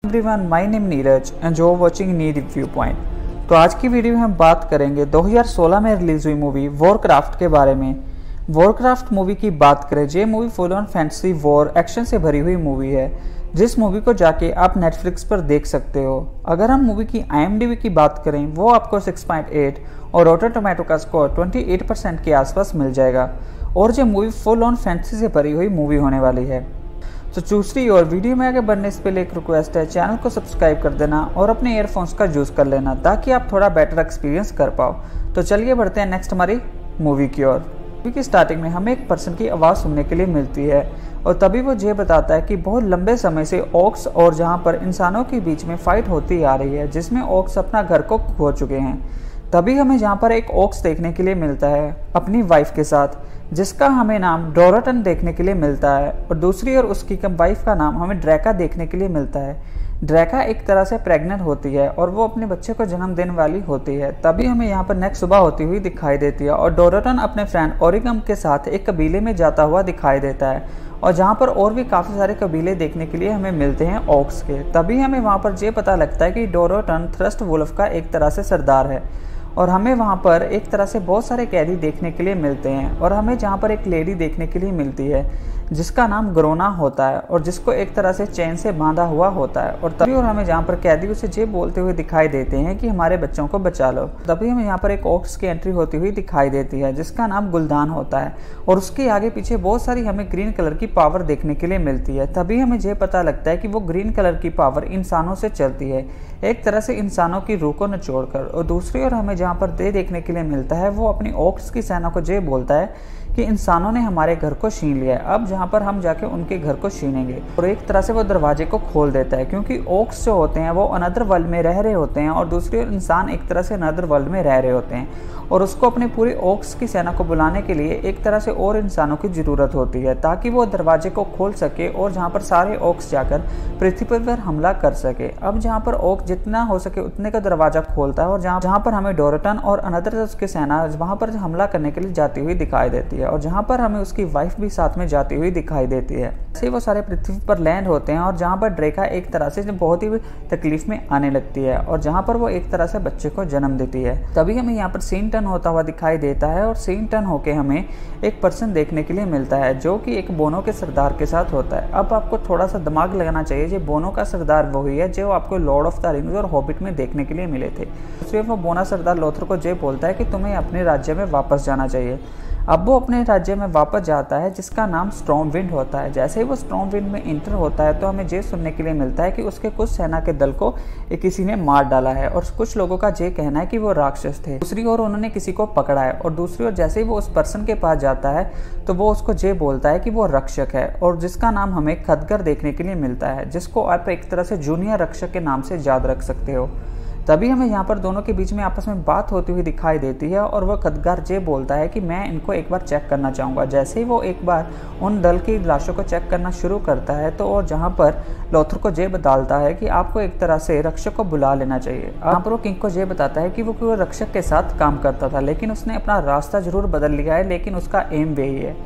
Everyone, my name Neeraj and जो watching नी review point. तो आज की वीडियो में हम बात करेंगे 2016 में रिलीज हुई मूवी वॉरक्राफ्ट के बारे में। वॉरक्राफ्ट मूवी की बात करें, ये movie full on fantasy war action से भरी हुई मूवी है, जिस मूवी को जाके आप नेटफ्लिक्स पर देख सकते हो। अगर हम मूवी की IMDb की बात करें, वो आपको 6.8 और रॉटेन टोमेटो का स्कोर 28% के आसपास मिल जाएगा। और ये मूवी फुल ऑन फैंटेसी से भरी हुई मूवी होने वाली है। तो दूसरी और वीडियो में आगे बढ़ने से पहले एक रिक्वेस्ट है, चैनल को सब्सक्राइब कर देना और अपने ईयरफोन्स का यूज़ कर लेना ताकि आप थोड़ा बेटर एक्सपीरियंस कर पाओ। तो चलिए बढ़ते हैं नेक्स्ट हमारी मूवी की ओर। मूवी की स्टार्टिंग में हमें एक पर्सन की आवाज़ सुनने के लिए मिलती है और तभी वो ये बताता है कि बहुत लंबे समय से ऑक्स और जहाँ पर इंसानों के बीच में फाइट होती आ रही है, जिसमें ऑक्स अपना घर को खो चुके हैं। तभी हमें जहाँ पर एक ऑक्स देखने के लिए मिलता है अपनी वाइफ के साथ, जिसका हमें नाम डोराटन देखने के लिए मिलता है। और दूसरी ओर उसकी वाइफ का नाम हमें ड्रैका देखने के लिए मिलता है। ड्रैका एक तरह से प्रेग्नेंट होती है और वो अपने बच्चे को जन्म देने वाली होती है। तभी हमें यहाँ पर नेक्स्ट सुबह होती हुई दिखाई देती है और डोराटन अपने फ्रेंड ओरिगम के साथ एक कबीले में जाता हुआ दिखाई देता है, और जहाँ पर और भी काफ़ी सारे कबीले देखने के लिए हमें मिलते हैं ऑक्स के। तभी हमें वहाँ पर ये पता लगता है कि डोराटन थ्रस्ट वुल्फ का एक तरह से सरदार है, और हमें वहाँ पर एक तरह से बहुत सारे कैदी देखने के लिए मिलते हैं। और हमें जहाँ पर एक लेडी देखने के लिए मिलती है जिसका नाम ग्रोना होता है और जिसको एक तरह से चैन से बांधा हुआ होता है। और तभी और हमें जहाँ पर कैदी उसे ये बोलते हुए दिखाई देते हैं कि हमारे बच्चों को बचा लो। तभी हमें यहाँ पर एक ऑक्स की एंट्री होती हुई दिखाई देती है जिसका नाम गुलदान होता है, और उसके आगे पीछे बहुत सारी हमें ग्रीन कलर की पावर देखने के लिए मिलती है। तभी हमें ये पता लगता है कि वो ग्रीन कलर की पावर इंसानों से चलती है, एक तरह से इंसानों की रूह को निचोड़कर। और दूसरी ओर हमें जहाँ पर देखने के लिए मिलता है, वो अपनी ऑक्स की सेना को ये बोलता है कि इंसानों ने हमारे घर को छीन लिया है, अब जहाँ पर हम जाके उनके घर को छीनेंगे। और एक तरह से वो दरवाजे को खोल देता है, क्योंकि ऑक्स जो होते हैं वो अनदर वर्ल्ड में रह रहे होते हैं और दूसरी ओर इंसान एक तरह से अनदर वर्ल्ड में रह रहे होते हैं, और उसको अपने पूरी ऑक्स की सेना को बुलाने के लिए एक तरह से और इंसानों की ज़रूरत होती है ताकि वो दरवाजे को खोल सके और जहाँ पर सारे ऑक्स जाकर पृथ्वी पर हमला कर सके। अब जहाँ पर ऑक्स जितना हो सके उतने का दरवाजा खोलता है, और जहाँ पर हमें डोराटन और अनदर उसकी सेना वहाँ पर हमला करने के लिए जाती हुई दिखाई देती है, और जहाँ पर हमें उसकी वाइफ भी साथ में जाती हुई दिखाई देती है। ऐसे वो सारे पृथ्वी पर लैंड होते हैं, और जहाँ पर ड्रैका एक तरह से बहुत ही तकलीफ में आने लगती है, और जहाँ पर वो एक तरह से बच्चे को जन्म देती है। तभी हमें यहाँ पर सीन टर्न होता हुआ दिखाई देता है, और सीन टर्न होके हमें एक पर्सन देखने के लिए मिलता है जो कि एक बोनो के सरदार के साथ होता है। अब आपको थोड़ा सा दिमाग लगाना चाहिए, जो बोनो का सरदार वही है जो आपको लॉर्ड ऑफ द रिंग्स और हॉबिट में देखने के लिए मिले थे। सिर्फ वो बोना सरदार लोथर को ये बोलता है कि तुम्हें अपने राज्य में वापस जाना चाहिए। अब वो अपने राज्य में वापस जाता है जिसका नाम स्टॉर्म विंड होता है। जैसे ही वो स्टॉर्म विंड में इंटर होता है तो हमें ये सुनने के लिए मिलता है कि उसके कुछ सेना के दल को किसी ने मार डाला है, और कुछ लोगों का ये कहना है कि वो राक्षस थे। दूसरी ओर उन्होंने किसी को पकड़ा है, और दूसरी ओर जैसे ही वो उस पर्सन के पास जाता है तो वो उसको ये बोलता है कि वो रक्षक है, और जिसका नाम हमें खदगर देखने के लिए मिलता है, जिसको आप एक तरह से जूनियर रक्षक के नाम से याद रख सकते हो। तभी हमें यहाँ पर दोनों के बीच में आपस में बात होती हुई दिखाई देती है, और वह खदगार ये बोलता है कि मैं इनको एक बार चेक करना चाहूँगा। जैसे ही वो एक बार उन दल की लाशों को चेक करना शुरू करता है तो और जहाँ पर लोथर को ये बताता है कि आपको एक तरह से रक्षक को बुला लेना चाहिए। यहाँ पर वो किंग को ये बताता है कि वो रक्षक के साथ काम करता था, लेकिन उसने अपना रास्ता जरूर बदल लिया है, लेकिन उसका एम वही है।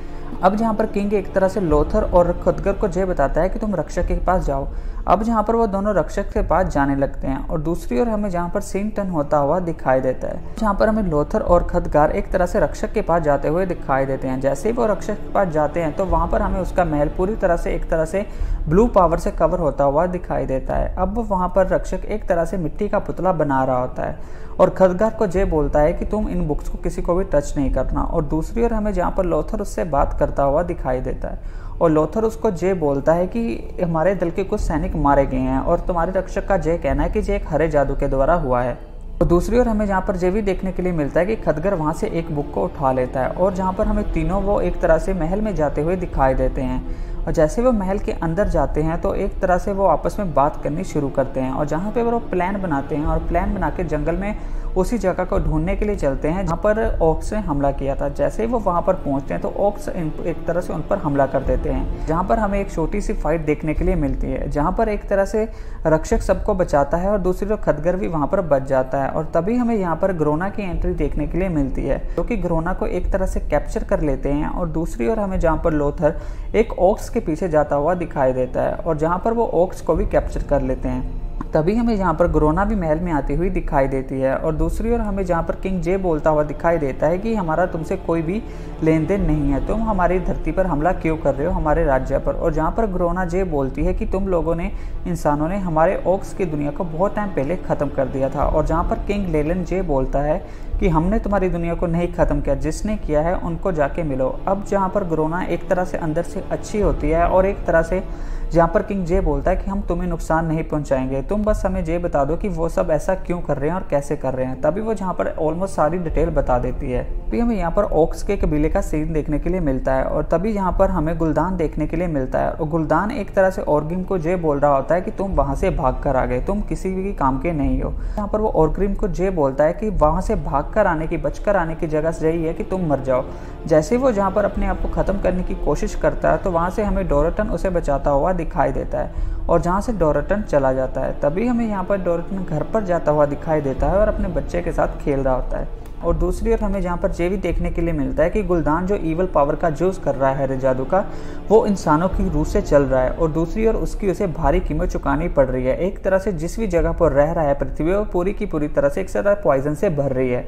अब जहाँ पर किंग एक तरह से लोथर और खदगर को ये बताता है कि तुम रक्षक के पास जाओ। अब जहाँ पर वो दोनों रक्षक के पास जाने लगते हैं, और दूसरी ओर हमें जहाँ पर सीन टर्न होता हुआ दिखाई देता है, जहाँ पर हमें लोथर और खदगार एक तरह से रक्षक के पास जाते हुए दिखाई देते हैं। जैसे ही वो रक्षक के पास जाते हैं तो वहाँ पर हमें उसका महल पूरी तरह से एक तरह से ब्लू पावर से कवर होता हुआ दिखाई देता है। अब वहाँ पर रक्षक एक तरह से मिट्टी का पुतला बना रहा होता है, और खदगार को ये बोलता है कि तुम इन बुक्स को किसी को भी टच नहीं करना। और दूसरी ओर हमें जहाँ पर लोथर उससे बात करता हुआ दिखाई देता है, और लोथर उसको ये बोलता है कि हमारे दल के कुछ सैनिक मारे गए हैं, और तुम्हारे रक्षक का ये कहना है कि ये एक हरे जादू के द्वारा हुआ है। तो दूसरी ओर हमें जहाँ पर ये भी देखने के लिए मिलता है कि खदगर वहाँ से एक बुक को उठा लेता है, और जहाँ पर हमें तीनों वो एक तरह से महल में जाते हुए दिखाई देते हैं। और जैसे वो महल के अंदर जाते हैं तो एक तरह से वो आपस में बात करनी शुरू करते हैं, और जहाँ पे वो प्लान बनाते हैं, और प्लान बना के जंगल में उसी जगह को ढूंढने के लिए चलते हैं जहाँ पर ऑक्स ने हमला किया था। जैसे ही वो वहाँ पर पहुँचते हैं तो ऑक्स एक तरह से उन पर हमला कर देते हैं, जहाँ पर हमें एक छोटी सी फाइट देखने के लिए मिलती है, जहाँ पर एक तरह से रक्षक सबको बचाता है और दूसरी तरफ खदगर भी वहाँ पर बच जाता है। और तभी हमें यहाँ पर ग्रोना की एंट्री देखने के लिए मिलती है, जो कि ग्रोना को एक तरह से कैप्चर कर लेते हैं। और दूसरी ओर हमें जहाँ पर लोथर एक ऑक्स के पीछे जाता हुआ दिखाई देता है और जहाँ पर वो ओक्स को भी कैप्चर कर लेते हैं। तभी हमें यहाँ पर ग्रोना भी महल में आती हुई दिखाई देती है और दूसरी ओर हमें जहाँ पर किंग जे बोलता हुआ दिखाई देता है कि हमारा तुमसे कोई भी लेन देन नहीं है, तुम हमारी धरती पर हमला क्यों कर रहे हो, हमारे राज्य पर। और जहाँ पर ग्रोना जे बोलती है कि तुम लोगों ने, इंसानों ने हमारे ओक्स की दुनिया को बहुत टाइम पहले ख़त्म कर दिया था। और जहाँ पर किंग लेलन जे बोलता है कि हमने तुम्हारी दुनिया को नहीं ख़त्म किया, जिसने किया है उनको जाके मिलो। अब जहाँ पर ग्रोना एक तरह से अंदर से अच्छी होती है और एक तरह से जहाँ पर किंग जे बोलता है कि हम तुम्हें नुकसान नहीं पहुंचाएंगे, तुम बस हमें ये बता दो कि वो सब ऐसा क्यों कर रहे हैं और कैसे कर रहे हैं। तभी वो जहाँ पर ऑलमोस्ट सारी डिटेल बता देती है। फिर हमें यहाँ पर ओक्स के कबीले का सीन देखने के लिए मिलता है और तभी यहाँ पर हमें गुलदान देखने के लिए मिलता है और गुलदान एक तरह से ऑर्ग्रिम को जे बोल रहा होता है कि तुम वहाँ से भाग कर आ गए, तुम किसी भी काम के नहीं हो। यहाँ पर वो ऑर्ग्रिम को जे बोलता है कि वहाँ से भाग कर आने की, बचकर आने की जगह यही है कि तुम मर जाओ। जैसे ही वो जहाँ पर अपने आप को ख़त्म करने की कोशिश करता है तो वहाँ से हमें डोराटन उसे बचाता हुआ दिखाई देता है और जहाँ से डोराटन चला जाता है। तभी हमें यहाँ पर डोराटन घर पर जाता हुआ दिखाई देता है और अपने बच्चे के साथ खेल रहा होता है। और दूसरी ओर हमें जहाँ पर ये भी देखने के लिए मिलता है कि गुलदान जो ईवल पावर का यूज़ कर रहा है जादू का, वो इंसानों की रूह से चल रहा है और दूसरी ओर उसकी उसे भारी कीमत चुकानी पड़ रही है। एक तरह से जिस भी जगह पर रह रहा है पृथ्वी, वो पूरी की पूरी तरह से एक तरह पॉइजन से भर रही है।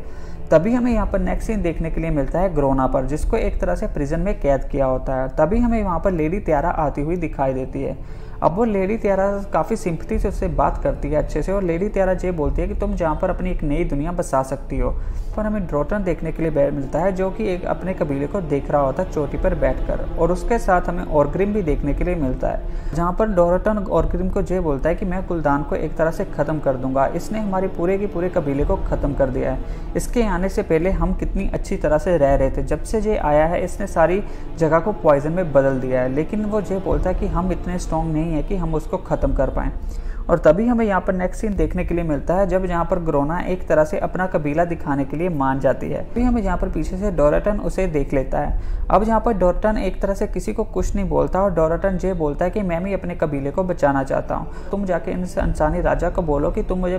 तभी हमें यहाँ पर नेक्स्ट सीन देखने के लिए मिलता है ग्रोना पर, जिसको एक तरह से प्रिजन में कैद किया होता है। तभी हमें वहाँ पर लेडी त्यारा आती हुई दिखाई देती है। अब वो लेडी त्यारा काफ़ी सिंपथी से उससे बात करती है अच्छे से और लेडी त्यारा ये बोलती है कि तुम जहाँ पर अपनी एक नई दुनिया बसा सकती हो। पर हमें डोराटन देखने के लिए मिलता है जो कि एक अपने कबीले को देख रहा होता है चोटी पर बैठकर और उसके साथ हमें ऑर्ग्रिम भी देखने के लिए मिलता है, जहाँ पर डोराटन ऑर्ग्रिम को ये बोलता है कि मैं गुलदान को एक तरह से ख़त्म कर दूंगा, इसने हमारे पूरे के पूरे कबीले को ख़त्म कर दिया है। इसके आने से पहले हम कितनी अच्छी तरह से रह रहे थे, जब से ये आया है इसने सारी जगह को पॉइजन में बदल दिया है। लेकिन वो ये बोलता है कि हम इतने स्ट्रॉन्ग नहीं है कि हम उसको ख़त्म कर पाएँ। और तभी हमें यहाँ पर नेक्स्ट सीन देखने के लिए मिलता है जब यहाँ पर ग्रोना एक तरह से अपना कबीला दिखाने के लिए मान जाती है। फिर हमें यहाँ पर पीछे से डोराटन उसे देख लेता है। अब यहाँ पर डोराटन एक तरह से किसी को कुछ नहीं बोलता और डोराटन ये बोलता है कि मैं भी अपने कबीले को बचाना चाहता हूँ, तुम जाके इन इंसानी राजा को बोलो कि तुम मुझे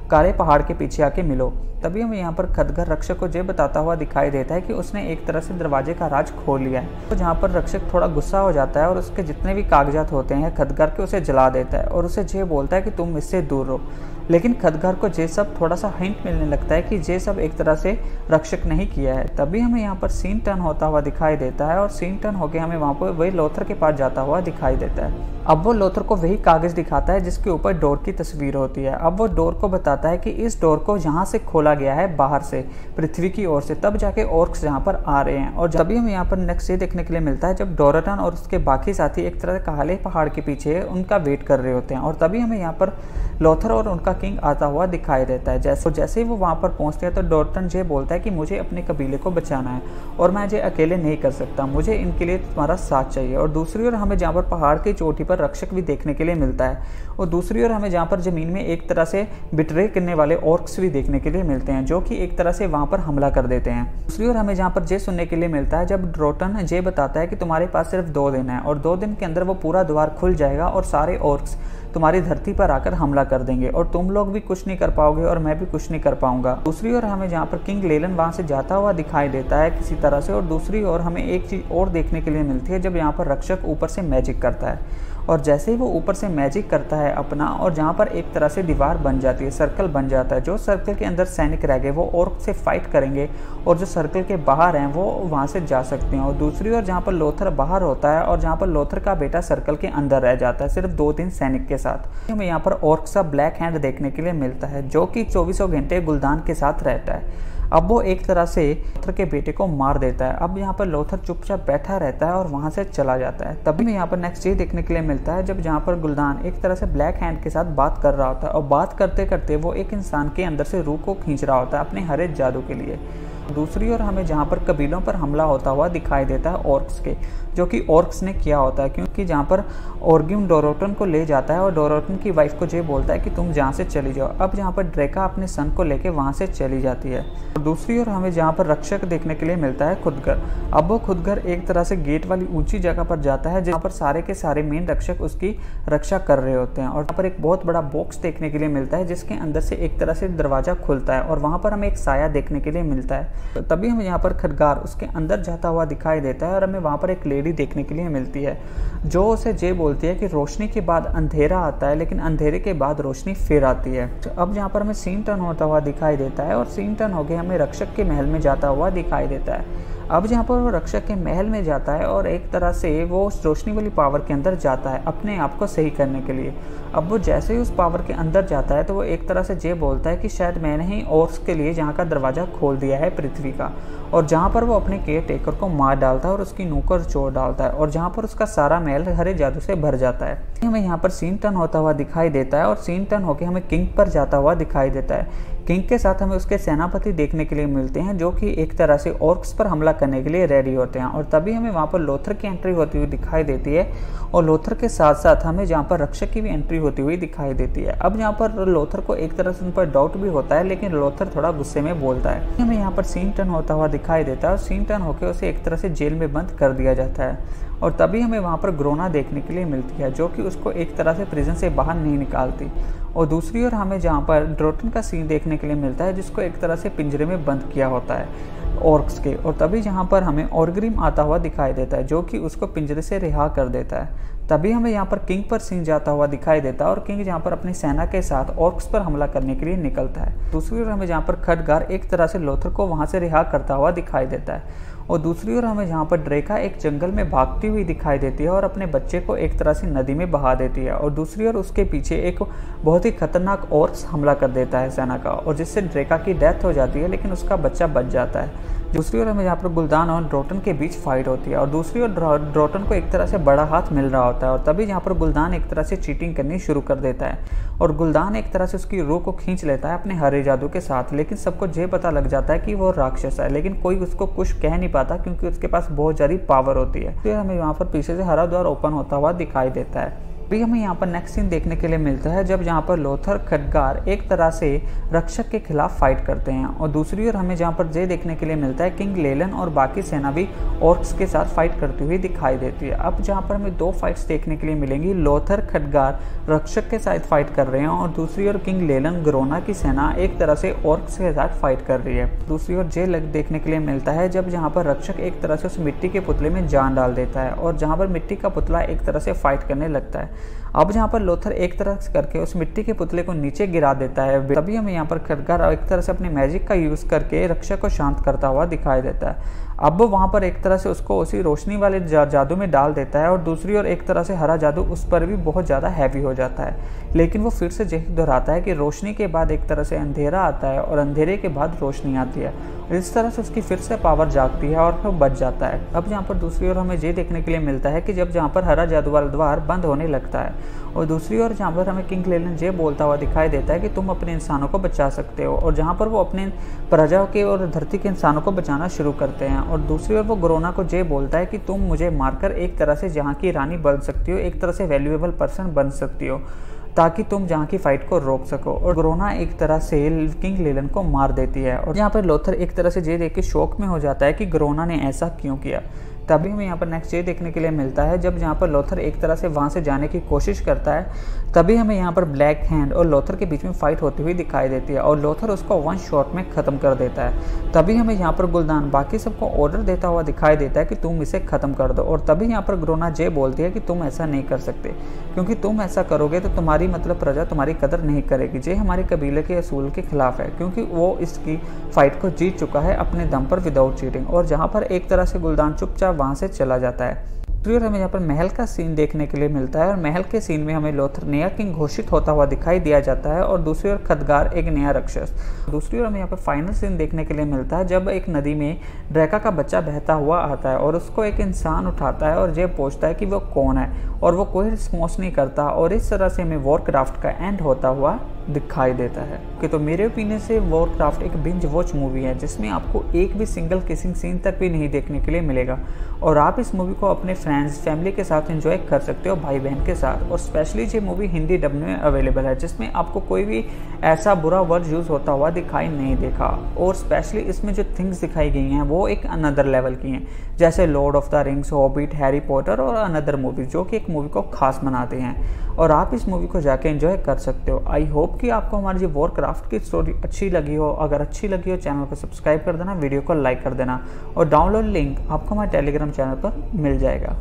काले पहाड़ के पीछे आके मिलो। तभी हमें यहाँ पर खदगर रक्षक को ये बताता हुआ दिखाई देता है कि उसने एक तरह से दरवाजे का राज खोल लिया है। तो जहाँ पर रक्षक थोड़ा गुस्सा हो जाता है और उसके जितने भी कागजात होते हैं खदगर के उसे जला देता है और उसे ये बोलता है कि तुम इससे दूर रहो। लेकिन खदगर को ये सब थोड़ा सा हिंट मिलने लगता है कि ये सब एक तरह से रक्षक नहीं किया है। तभी हमें यहाँ पर सीन टर्न होता हुआ दिखाई देता है और सीन टर्न होकर हमें वहाँ पर वही लोथर के पास जाता हुआ दिखाई देता है। अब वो लोथर को वही कागज दिखाता है जिसके ऊपर डोर की तस्वीर होती है। अब वो डोर को बताता है कि इस डोर को यहाँ से खोला गया है बाहर से, पृथ्वी की ओर से, तब जाके ऑर्क्स यहाँ पर आ रहे हैं। और तभी हमें यहाँ पर नेक्स्ट ये देखने के लिए मिलता है जब डोराटन और उसके बाकी साथी एक तरह से काले पहाड़ के पीछे उनका वेट कर रहे होते हैं। और तभी हमें यहाँ पर लोथर और उनका किंग आता हुआ दिखाई देता है। जैसे ही वो वहाँ पर पहुँचते हैं तो डोराटन ये बोलता है कि मुझे अपने कबीले को बचाना है और मैं ये अकेले नहीं कर सकता, मुझे इनके लिए तुम्हारा साथ चाहिए। और दूसरी ओर हमें जहाँ पर पहाड़ की चोटी पर रक्षक भी देखने के लिए मिलता है और दूसरी ओर हमें जहाँ पर ज़मीन में एक तरह से बिट्रे करने वाले ऑर्क्स भी देखने के लिए मिलते हैं जो कि एक तरह से वहाँ पर हमला कर देते हैं। दूसरी ओर हमें जहाँ पर ये सुनने के लिए मिलता है जब डोराटन ये बताता है कि तुम्हारे पास सिर्फ 2 दिन है और 2 दिन के अंदर वो पूरा द्वार खुल जाएगा और सारे ऑर्क्स तुम्हारी धरती पर आकर हमला कर देंगे और तुम लोग भी कुछ नहीं कर पाओगे और मैं भी कुछ नहीं कर पाऊंगा। दूसरी ओर हमें जहाँ पर किंग लेलन वहाँ से जाता हुआ दिखाई देता है किसी तरह से। और दूसरी ओर हमें एक चीज़ और देखने के लिए मिलती है जब यहाँ पर रक्षक ऊपर से मैजिक करता है और जैसे ही वो ऊपर से मैजिक करता है अपना और जहाँ पर एक तरह से दीवार बन जाती है, सर्कल बन जाता है। जो सर्कल के अंदर सैनिक रह गए वो ऑर्क से फाइट करेंगे और जो सर्कल के बाहर हैं वो वहाँ से जा सकते हैं। और दूसरी ओर जहाँ पर लोथर बाहर होता है और जहाँ पर लोथर का बेटा सर्कल के अंदर रह जाता है सिर्फ 2-3 सैनिक के साथ। हमें यहाँ पर ऑर्क सा ब्लैक हैंड देखने के लिए मिलता है जो कि 24 घंटे गुलदान के साथ रहता है। अब वो एक तरह से लोथर के बेटे को मार देता है। अब यहाँ पर लोथर चुपचाप बैठा रहता है और वहाँ से चला जाता है। तभी में यहाँ पर नेक्स्ट ये देखने के लिए मिलता है जब जहाँ पर गुलदान एक तरह से ब्लैक हैंड के साथ बात कर रहा होता है और बात करते करते वो एक इंसान के अंदर से रूह को खींच रहा होता है अपने हरे जादू के लिए। दूसरी ओर हमें जहाँ पर कबीलों पर हमला होता हुआ दिखाई देता है ऑर्क्स के, जो कि ऑर्क्स ने किया होता है क्योंकि जहाँ पर ऑर्गिम डोराटन को ले जाता है और डोराटन की वाइफ को ये बोलता है कि तुम जहाँ से चली जाओ। अब जहाँ पर ड्रेका अपने सन को लेके वहाँ से चली जाती है। दूसरी ओर हमें जहाँ पर रक्षक देखने के लिए मिलता है खुदगर। अब वो खुदगर एक तरह से गेट वाली ऊंची जगह पर जाता है जहाँ पर सारे के सारे मेन रक्षक उसकी रक्षा कर रहे होते हैं। और यहाँ पर एक बहुत बड़ा बॉक्स देखने के लिए मिलता है जिसके अंदर से एक तरह से दरवाजा खुलता है और वहाँ पर हमें एक साया देखने के लिए मिलता है तभी हमें यहाँ पर खदगार उसके अंदर जाता हुआ दिखाई देता है और हमें वहाँ पर एक लेडी देखने के लिए मिलती है जो उसे ये बोलती है कि रोशनी के बाद अंधेरा आता है लेकिन अंधेरे के बाद रोशनी फिर आती है। तो अब यहाँ पर हमें सीन टर्न होता हुआ दिखाई देता है और सीन टर्न होकर हमें रक्षक के महल में जाता हुआ दिखाई देता है। अब जहाँ पर वो रक्षक के महल में जाता है और एक तरह से वो उस रोशनी वाली पावर के अंदर जाता है अपने आप को सही करने के लिए। अब वो जैसे ही उस पावर के अंदर जाता है तो वो एक तरह से ये बोलता है कि शायद मैंने ही ऑर्क्स के लिए जहाँ का दरवाज़ा खोल दिया है पृथ्वी का, और जहाँ पर वो अपने केयर टेकर को मार डालता है और उसकी नौकर चोर डालता है और जहाँ पर उसका सारा महल हरे जादू से भर जाता है। हमें यहाँ पर सीन टर्न होता हुआ दिखाई देता है और सीन टर्न होकर हमें किंग पर जाता हुआ दिखाई देता है। किंग के साथ हमें उसके सेनापति देखने के लिए मिलते हैं जो कि एक तरह से ऑर्क्स पर हमला करने के लिए रेडी होते हैं, और तभी हमें वहाँ पर लोथर की एंट्री होती हुई दिखाई देती है और लोथर के साथ साथ हमें जहाँ पर रक्षक की भी एंट्री होती हुई दिखाई देती है। अब यहाँ पर लोथर को एक तरह से उन पर डाउट भी होता है लेकिन लोथर थोड़ा गुस्से में बोलता है। हमें यहाँ पर सीन टर्न होता हुआ दिखाई देता है और सीन टर्न होकर उसे एक तरह से जेल में बंद कर दिया जाता है, और तभी हमें वहाँ पर ग्रोना देखने के लिए मिलती है जो कि उसको एक तरह से प्रिजन से बाहर नहीं निकालती। और दूसरी ओर हमें जहाँ पर ड्रोटन का सीन देखने के लिए मिलता है जिसको एक तरह से पिंजरे में बंद किया होता है ऑर्क्स के, और तभी जहाँ पर हमें ऑर्ग्रिम आता हुआ दिखाई देता है जो कि उसको पिंजरे से रिहा कर देता है। तभी हमें यहाँ पर किंग पर सीन जाता हुआ दिखाई देता है और किंग जहाँ पर अपनी सेना के साथ ऑर्क्स पर हमला करने के लिए निकलता है। दूसरी ओर हमें जहाँ पर खदगार एक तरह से लोथर को वहाँ से रिहा करता हुआ दिखाई देता है, और दूसरी ओर हमें जहाँ पर ड्रेका एक जंगल में भागती हुई दिखाई देती है और अपने बच्चे को एक तरह से नदी में बहा देती है, और दूसरी ओर उसके पीछे एक बहुत ही खतरनाक ऑर्क्स हमला कर देता है सेना का, और जिससे ड्रेका की डेथ हो जाती है लेकिन उसका बच्चा बच जाता है। दूसरी ओर हमें यहाँ पर गुलदान और ड्रोटन के बीच फाइट होती है और दूसरी ओर ड्रोटन को एक तरह से बड़ा हाथ मिल रहा होता है, और तभी यहाँ पर गुलदान एक तरह से चीटिंग करनी शुरू कर देता है और गुलदान एक तरह से उसकी रूह को खींच लेता है अपने हरे जादू के साथ। लेकिन सबको ये पता लग जाता है कि वो राक्षस है, लेकिन कोई उसको कुछ कह नहीं पाता क्योंकि उसके पास बहुत सारी पावर होती है। फिर हमें यहाँ पर पीछे से हरा द्वार ओपन होता हुआ दिखाई देता है। अभी हमें यहाँ पर नेक्स्ट सीन देखने के लिए मिलता है जब जहाँ पर लोथर खदगार एक तरह से रक्षक के खिलाफ फाइट करते हैं, और दूसरी ओर हमें जहाँ पर ये देखने के लिए मिलता है किंग लेलन और बाकी सेना भी ऑर्क्स के साथ फाइट करती हुई दिखाई देती है। अब जहाँ पर हमें दो फाइट्स देखने के लिए मिलेंगी, लोथर खदगार रक्षक के साथ फाइट कर रहे हैं और दूसरी ओर किंग लेलन ग्रोना की सेना एक तरह से ऑर्क्स के साथ फाइट कर रही है। दूसरी ओर ये देखने के लिए मिलता है जब जहाँ पर रक्षक एक तरह से उस मिट्टी के पुतले में जान डाल देता है और जहाँ पर मिट्टी का पुतला एक तरह से फाइट करने लगता है। अब जहाँ पर लोथर एक तरह से करके उस मिट्टी के पुतले को नीचे गिरा देता है, तभी हमें यहाँ पर खदगार एक तरह से अपने मैजिक का यूज करके रक्षक को शांत करता हुआ दिखाई देता है। अब वहाँ पर एक तरह से उसको उसी रोशनी वाले जादू में डाल देता है और दूसरी ओर एक तरह से हरा जादू उस पर भी बहुत ज़्यादा हैवी हो जाता है, लेकिन वो फिर से यही दोहराता है कि रोशनी के बाद एक तरह से अंधेरा आता है और अंधेरे के बाद रोशनी आती है। इस तरह से उसकी फिर से पावर जागती है और फिर बच जाता है। अब यहाँ पर दूसरी ओर हमें ये देखने के लिए मिलता है कि जब जहाँ पर हरा जादू वाला द्वार बंद होने लगता है और दूसरी ओर जहाँ पर हमें किंग लेलन ये बोलता हुआ दिखाई देता है कि तुम अपने इंसानों को बचा सकते हो, और जहाँ पर वो अपने प्रजा के और धरती के इंसानों को बचाना शुरू करते हैं। और दूसरी ओर वो ग्रोना को ये बोलता है कि तुम मुझे मारकर एक तरह से जहाँ की रानी बन सकती हो, एक तरह से वैल्यूएबल पर्सन बन सकती हो ताकि तुम जहाँ की फाइट को रोक सको। और ग्रोना एक तरह से किंग लेलन को मार देती है और यहाँ पर लोथर एक तरह से ये देख के शौक में हो जाता है कि ग्रोना ने ऐसा क्यों किया। तभी हमें यहाँ पर नेक्स्ट ये देखने के लिए मिलता है जब जहाँ पर लोथर एक तरह से वहाँ से जाने की कोशिश करता है, तभी हमें यहाँ पर ब्लैक हैंड और लोथर के बीच में फाइट होती हुई दिखाई देती है और लोथर उसको वन शॉट में ख़त्म कर देता है। तभी हमें यहाँ पर गुलदान बाकी सबको ऑर्डर देता हुआ दिखाई देता है कि तुम इसे ख़त्म कर दो, और तभी यहाँ पर ग्रोना जे बोलती है कि तुम ऐसा नहीं कर सकते क्योंकि तुम ऐसा करोगे तो तुम्हारी मतलब प्रजा तुम्हारी कदर नहीं करेगी। जे हमारे कबीले के असूल के खिलाफ है क्योंकि वो इसकी फाइट को जीत चुका है अपने दम पर विदाउट चीटिंग। और जहाँ पर एक तरह से गुलदान चुपचाप वहाँ से चला जाता है। दूसरी ओर हमें यहाँ पर महल का सीन देखने के लिए मिलता है और महल के सीन में हमें लोथर नया किंग घोषित होता हुआ दिखाई दिया जाता है और दूसरी ओर खदगार एक नया राक्षस। दूसरी ओर हमें यहाँ पर फाइनल सीन देखने के लिए मिलता है जब एक नदी में ड्रैका का बच्चा बहता हुआ आता है और उसको एक इंसान उठाता है और ये पूछता है कि वो कौन है, और वो कोई रिस्पॉन्स नहीं करता, और इस तरह से हमें वॉरक्राफ्ट का एंड होता हुआ दिखाई देता है। कि तो मेरे ओपिनियन से वॉरक्राफ्ट एक बिंज वॉच मूवी है जिसमें आपको एक भी सिंगल किसिंग सीन तक भी नहीं देखने के लिए मिलेगा, और आप इस मूवी को अपने फ्रेंड्स फैमिली के साथ एंजॉय कर सकते हो, भाई बहन के साथ। और स्पेशली ये मूवी हिंदी डब में अवेलेबल है जिसमें आपको कोई भी ऐसा बुरा वर्ड यूज़ होता हुआ दिखाई नहीं देखा, और स्पेशली इसमें जो थिंग्स दिखाई गई हैं वो एक अनदर लेवल की हैं, जैसे Lord of the rings, hobbit, Harry Potter और अनदर मूवी जो कि एक मूवी को खास बनाते हैं, और आप इस मूवी को जाके एंजॉय कर सकते हो। आई होप होप कि आपको हमारी जो वॉरक्राफ्ट की स्टोरी अच्छी लगी हो। अगर अच्छी लगी हो चैनल को सब्सक्राइब कर देना, वीडियो को लाइक कर देना और डाउनलोड लिंक आपको हमारे टेलीग्राम चैनल पर मिल जाएगा।